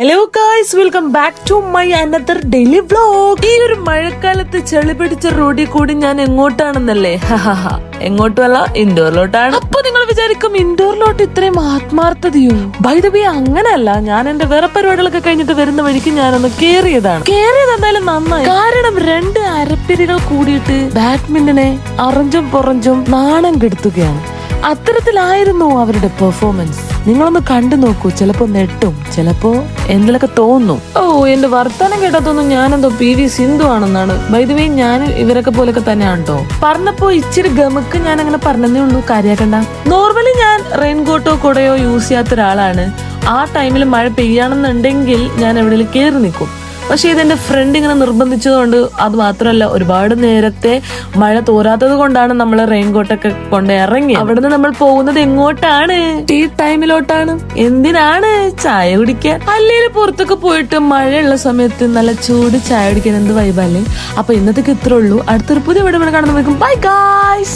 Hello guys, welcome back to my another daily vlog. ഈ ഒരു മഴക്കാലത്ത് ചെളി പിടിച്ച റോഡിൽ കൂടി ഞാൻ എങ്ങോട്ടാണെന്നല്ലേ? എങ്ങോട്ടുമല്ല, ഇൻഡോറിലോട്ടാണ്. അപ്പൊ നിങ്ങൾ വിചാരിക്കും ഇൻഡോറിലോട്ട് ഇത്രയും ആത്മാർത്ഥതയോ? ബൈ ദ വേ, അങ്ങനല്ല. ഞാൻ എന്റെ വേറെ പരിപാടികളൊക്കെ കഴിഞ്ഞിട്ട് വരുന്ന വഴിക്ക് ഞാനൊന്ന് കേറിയത് എന്തായാലും നന്നായി. കാരണം രണ്ട് അരപ്പിരികൾ കൂടിയിട്ട് ബാഡ്മിന്റനെ അറഞ്ചും പൊറഞ്ചും നാണം കെടുത്തുകയാണ്. അത്തരത്തിലായിരുന്നു അവരുടെ പെർഫോമൻസ്. നിങ്ങളൊന്ന് കണ്ടു നോക്കൂ. ചിലപ്പോ നെട്ടും, ചിലപ്പോ എന്തിലൊക്കെ തോന്നും. ഓ, എന്റെ വർത്തമാനം കേട്ടതൊന്നും ഞാനെന്തോ PV സിന്ധു ആണെന്നാണ്. ബൈ ദ വേ, ഞാൻ ഇവരൊക്കെ പോലൊക്കെ തന്നെയാണ് കേട്ടോ. പറഞ്ഞപ്പോ ഇച്ചിരി ഗമക്ക് ഞാൻ അങ്ങനെ പറഞ്ഞതേ ഉള്ളൂ, കാര്യാക്കണ്ട. നോർമലി ഞാൻ റെയിൻകോട്ടോ കുടയോ യൂസ് ചെയ്യാത്ത ഒരാളാണ്. ആ ടൈമിൽ മഴ പെയ്യാണെന്നുണ്ടെങ്കിൽ ഞാൻ എവിടെയെങ്കിലും കയറി നിൽക്കും. പക്ഷെ ഇതെന്റെ ഫ്രണ്ട് ഇങ്ങനെ നിർബന്ധിച്ചതുകൊണ്ട്, അത് മാത്രമല്ല, ഒരുപാട് നേരത്തെ മഴ തോരാത്തത് കൊണ്ടാണ് നമ്മൾ റെയിൻകോട്ടൊക്കെ കൊണ്ട് ഇറങ്ങി. അവിടുന്ന് നമ്മൾ പോകുന്നത് എങ്ങോട്ടാണ്? ടീ ടൈമിലോട്ടാണ്. എന്തിനാണ്? ചായ കുടിക്കാൻ. അല്ലെങ്കിൽ പുറത്തൊക്കെ പോയിട്ട് മഴയുള്ള സമയത്ത് നല്ല ചൂട് ചായ കുടിക്കാൻ എന്ത് വൈബല്ലേ. അപ്പൊ ഇന്നത്തേക്ക് ഇത്രേ ഉള്ളൂ. അടുത്തൊരു പുതിയ വീഡിയോ കാണുന്നവർക്കും ബൈ ഗായ്സ്.